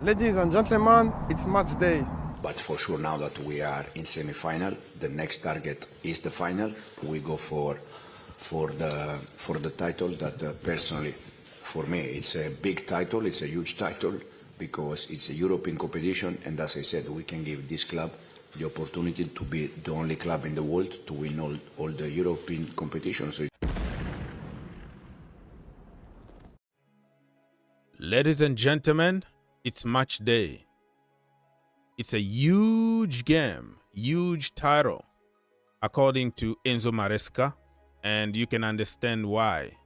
Ladies and gentlemen, it's match day. But for sure, now that we are in semi-final, the next target is the final. We go for the title that personally, for me, it's a big title. It's a huge title because it's a European competition, and as I said, we can give this club the opportunity to be the only club in the world to win all the European competitions. So ladies and gentlemen, it's match day. It's a huge game, huge title, according to Enzo Maresca, and you can understand why.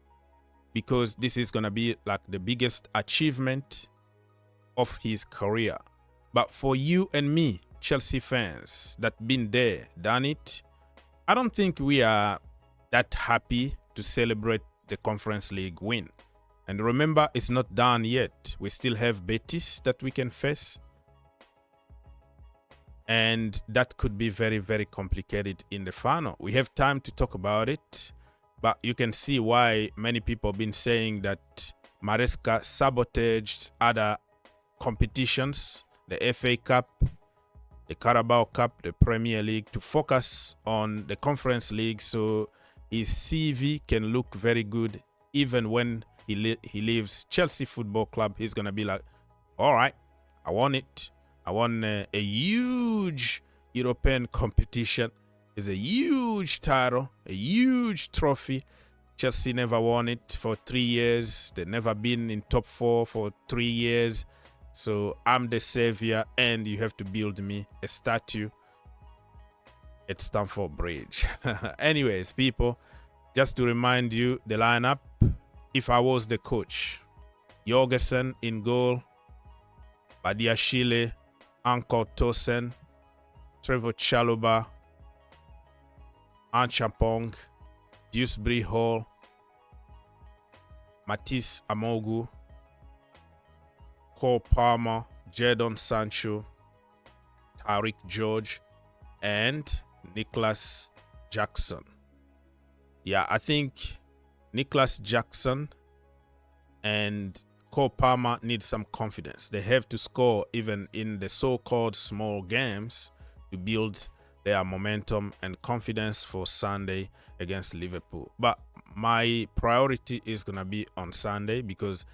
Because this is going to be like the biggest achievement of his career. But for you and me, Chelsea fans that been there, done it, I don't think we are that happy to celebrate the Conference League win. And remember, it's not done yet. We still have Betis that we can face. And that could be very, very complicated in the final. We have time to talk about it. But you can see why many people have been saying that Maresca sabotaged other competitions, the FA Cup, the Carabao Cup, the Premier League, to focus on the Conference League so his CV can look very good. Even when he leaves Chelsea Football Club, he's going to be like, all right, I won it. I won a huge European competition. It's a huge title, a huge trophy. Chelsea never won it for 3 years. They've never been in top 4 for 3 years. So I'm the savior, and you have to build me a statue at Stamford Bridge. Anyways, people, just to remind you, the lineup, if I was the coach, Jorgensen in goal, Badiashile, Anko Tosen, Trevor Chalobah, Anchampong, Dewsbury Hall, Matisse Amogu, Cole Palmer, Jadon Sancho, Tariq George, and Nicholas Jackson. Yeah, I think Nicholas Jackson and Cole Palmer need some confidence. They have to score even in the so-called small games to build their momentum and confidence for Sunday against Liverpool. But my priority is going to be on Sunday because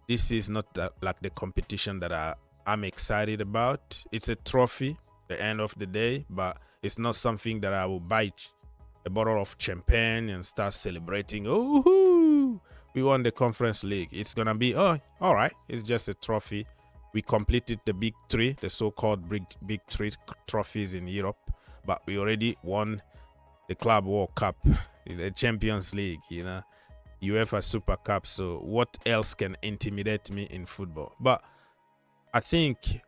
this is not like the competition that I'm excited about. It's a trophy at the end of the day, but it's not something that I will buy a bottle of champagne and start celebrating. Oh, we won the Conference League. It's going to be, oh, all right. It's just a trophy. We completed the big three, the so-called big three trophies in Europe, but we already won the Club World Cup, the Champions League, you know, UEFA Super Cup. So what else can intimidate me in football? But I think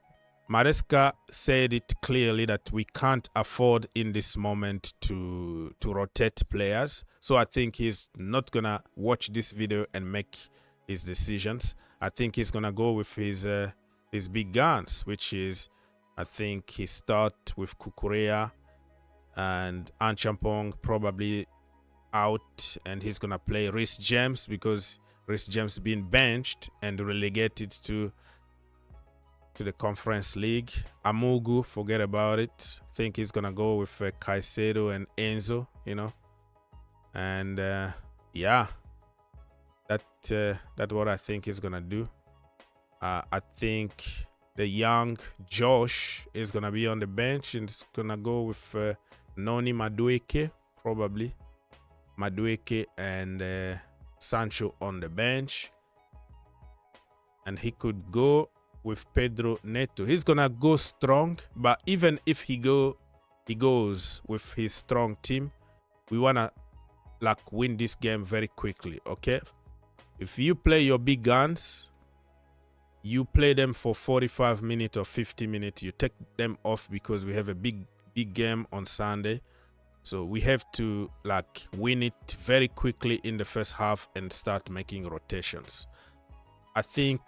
Maresca said it clearly that we can't afford in this moment to rotate players. So I think he's not going to watch this video and make his decisions. I think he's going to go with his big guns, which is, I think he start with Kukurea and Anchampong probably out, and he's going to play Reece James because Reece James been benched and relegated to the Conference League. Amugu, forget about it. I think he's going to go with Caicedo and Enzo, you know. And yeah, that's what I think he's going to do. I think the young Josh is going to be on the bench and it's going to go with Noni Madueke, probably. Madueke and Sancho on the bench. And he could go with Pedro Neto. He's going to go strong, but even if he goes with his strong team, we want to like win this game very quickly, okay? If you play your big guns, you play them for 45 minutes or 50 minutes. You take them off because we have a big game on Sunday. So we have to like win it very quickly in the first half and start making rotations. I think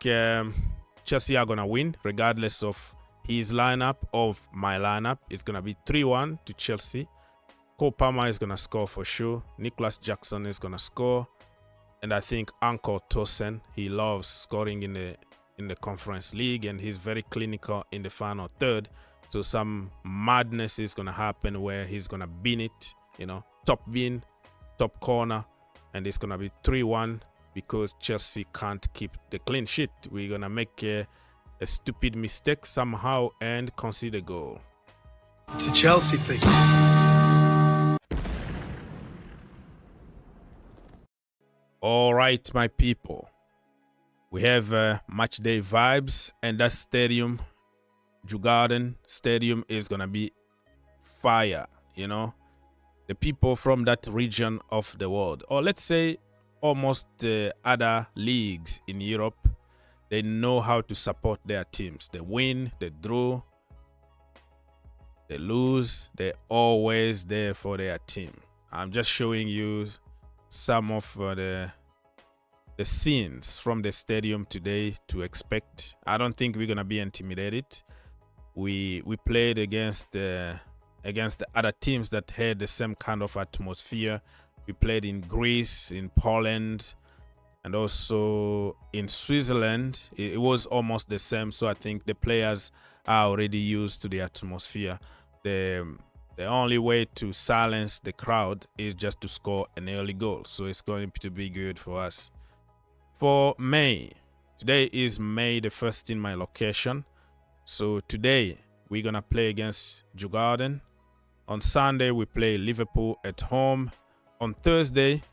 Chelsea are going to win regardless of his lineup, of my lineup. It's going to be 3-1 to Chelsea. Cole Palmer is going to score for sure. Nicholas Jackson is going to score. And I think Anko Tosen, he loves scoring in the in the Conference League, and he's very clinical in the final third. So some madness is going to happen where he's going to bin it, top bin, top corner, and it's going to be 3-1 because Chelsea can't keep the clean sheet. We're going to make a stupid mistake somehow and concede a goal. It's a Chelsea thing. All right, my people. We have match day vibes, and that stadium, Jurgarden Stadium, is going to be fire, The people from that region of the world, or let's say almost other leagues in Europe, they know how to support their teams. They win, they draw, they lose, they're always there for their team. I'm just showing you some of the scenes from the stadium today to expect. I don't think we're gonna be intimidated. We played against the other teams that had the same kind of atmosphere. We played in Greece, in Poland, and also in Switzerland. It was almost the same. So I think the players are already used to the atmosphere. The only way to silence the crowd is just to score an early goal. So it's going to be good for us. For May, today is May the 1st in my location. So today we're going to play against Jurgarden. On Sunday we play Liverpool at home. On Thursday,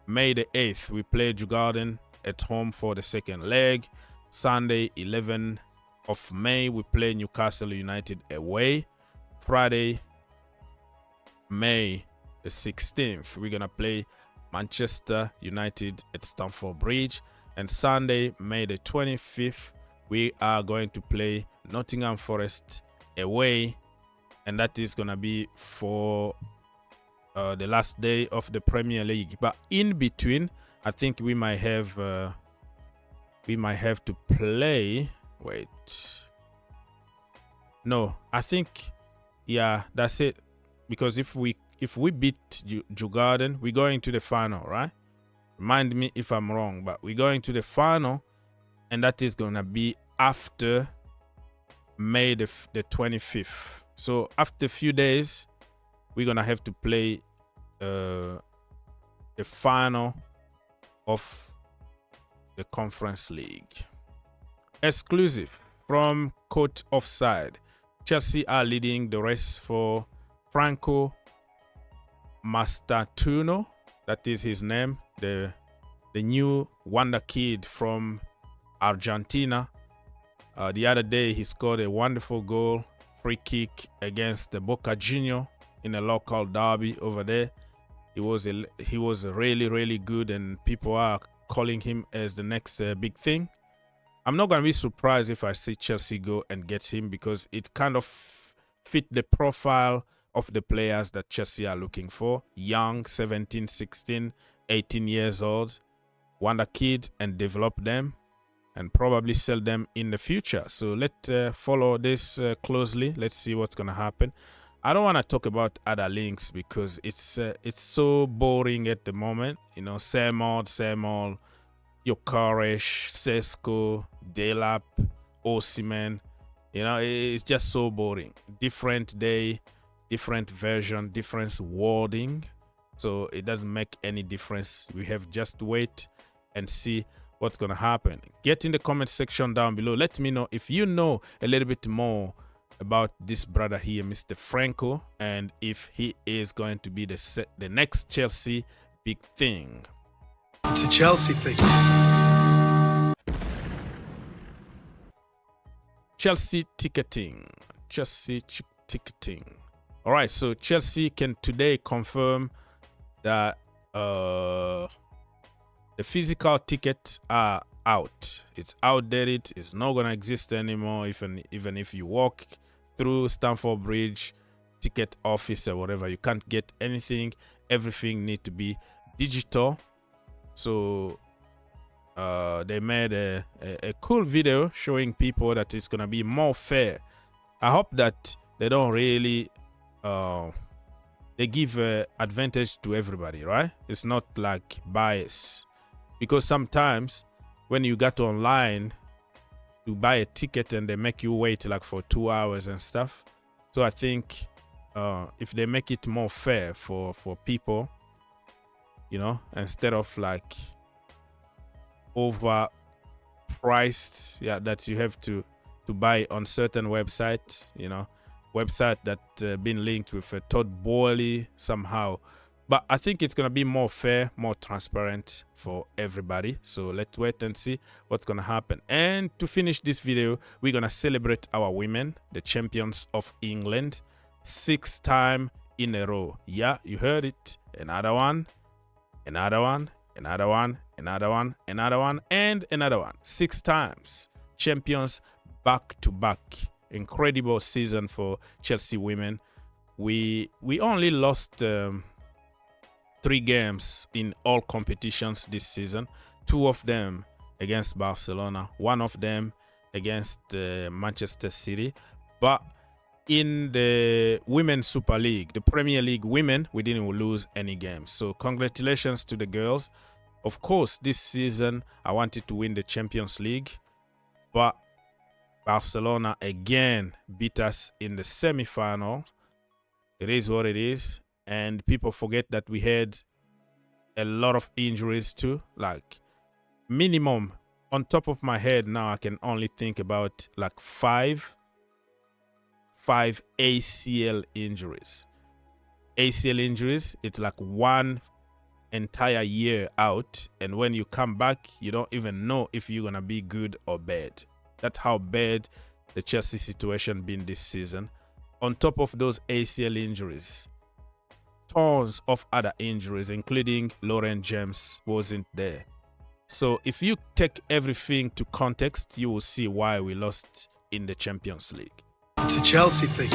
May the 8th, we play Jurgarden at home for the second leg. Sunday, 11th of May, we play Newcastle United away. Friday, May the 16th, we're going to play Manchester United at Stamford Bridge. And Sunday, May the 25th, we are going to play Nottingham Forest away. And that is going to be for the last day of the Premier League. But in between, I think we might have to play. Wait. No, I think, yeah, that's it. Because if we beat Jurgarden, we're going to the final, right? Remind me if I'm wrong, but we're going to the final, and that is gonna be after May the 25th. So after a few days, we're gonna have to play the final of the Conference League. Exclusive from Court Offside. Chelsea are leading the race for Franco Mastantuono. That is his name. The new wonder kid from Argentina. The other day he scored a wonderful goal, free kick against the Boca Juniors in a local derby over there. He was really, really good, and people are calling him as the next big thing. I'm not going to be surprised if I see Chelsea go and get him, because it kind of fit the profile of the players that Chelsea are looking for. Young, 17, 16, 18 years old. Wonder kid, and develop them and probably sell them in the future. So let's follow this closely. Let's see what's going to happen. I don't want to talk about other links because it's so boring at the moment. Same old. Yokaresh, Sesko, Delap, Osimhen. It's just so boring. Different day, different version, different wording. So it doesn't make any difference. We have just wait and see what's going to happen. Get in the comment section down below. Let me know if you know a little bit more about this brother here, Mr. Franco, and if he is going to be the next Chelsea big thing. It's a Chelsea thing. Chelsea ticketing. All right, so Chelsea can today confirm that the physical tickets are out. It's outdated. It's not going to exist anymore. Even if you walk through Stamford Bridge ticket office or whatever, you can't get anything. Everything need to be digital. So they made a cool video showing people that it's going to be more fair. I hope that they don't really they give advantage to everybody, right? It's not like bias, because sometimes when you get online, buy a ticket and they make you wait like for 2 hours and stuff. So I think if they make it more fair for people, you know, instead of like overpriced, yeah, that you have to buy on certain websites, you know, website that been linked with Todd Boehly somehow. But I think it's going to be more fair, more transparent for everybody. So let's wait and see what's going to happen. And to finish this video, we're going to celebrate our women, the champions of England, 6th time in a row. Yeah, you heard it. Another one, another one, another one, another one, another one, and another one. 6 times. Champions back to back. Incredible season for Chelsea women. We only lost 3 games in all competitions this season. 2 of them against Barcelona, 1 of them against Manchester City. But in the Women's Super League, the Premier League women, we didn't lose any games. So congratulations to the girls. Of course, this season I wanted to win the Champions League, but Barcelona again beat us in the semi-final. It is what it is. And people forget that we had a lot of injuries too. Like minimum, on top of my head now, I can only think about like five ACL injuries. ACL injuries, it's like 1 entire year out. And when you come back, you don't even know if you're going to be good or bad. That's how bad the Chelsea situation been this season. On top of those ACL injuries, tons of other injuries, including Laurenz James wasn't there. So if you take everything to context, you will see why we lost in the Champions League. It's a Chelsea thing.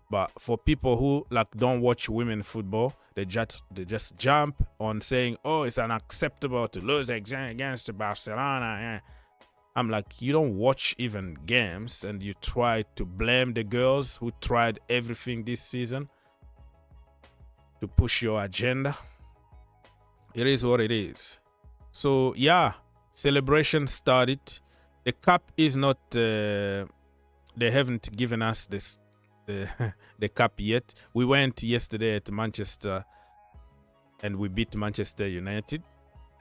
But for people who like don't watch women football, they just jump on saying, oh, it's unacceptable to lose against Barcelona. I'm like, you don't watch even games and you try to blame the girls who tried everything this season to push your agenda. It is what it is. So yeah, celebration started. The cup is not, they haven't given us this the cup yet. We went yesterday at Manchester and we beat Manchester United.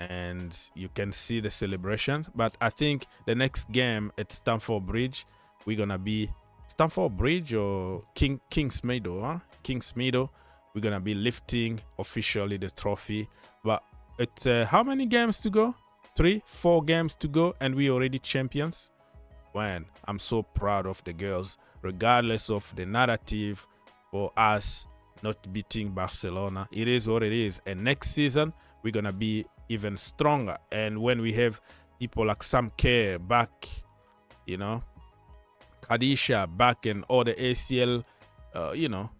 And you can see the celebration. But I think the next game at Stamford Bridge, we're gonna be Stamford Bridge or Kingsmeadow, huh? Kingsmeadow. We're gonna be lifting officially the trophy. But it's how many games to go? 3-4 games to go, and we already champions. Man, I'm so proud of the girls, regardless of the narrative for us not beating Barcelona. It is what it is. And next season, we're gonna be even stronger. And when we have people like Sam Kerr back, you know, Kadisha back, and all the ACL, you know,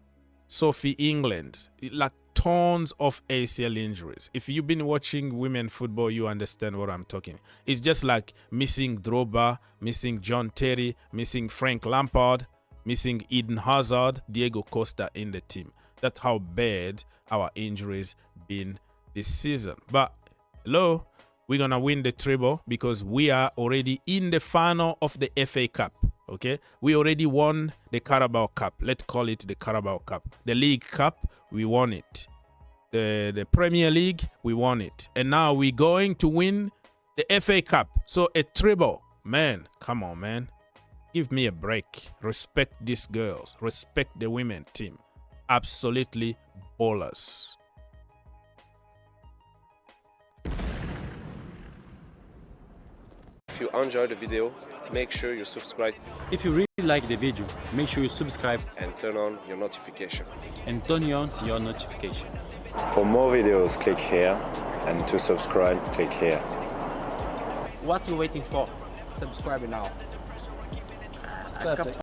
Sophie England, like tons of ACL injuries. If you've been watching women football, you understand what I'm talking. It's just like missing Drogba, missing John Terry, missing Frank Lampard, missing Eden Hazard, Diego Costa in the team. That's how bad our injuries been this season. But hello, we're gonna win the treble because we are already in the final of the FA Cup. Okay, we already won the Carabao Cup. Let's call it the Carabao Cup. The League Cup, we won it. The Premier League, we won it. And now we're going to win the FA Cup. So a treble. Man, come on, man. Give me a break. Respect these girls. Respect the women team. Absolutely ballers. If you enjoyed the video, make sure you subscribe If you really like the video, make sure you subscribe and turn on your notification. and turn on your notification. For more videos, click here, and to subscribe, click here. What are you waiting for? Subscribe now. Perfect.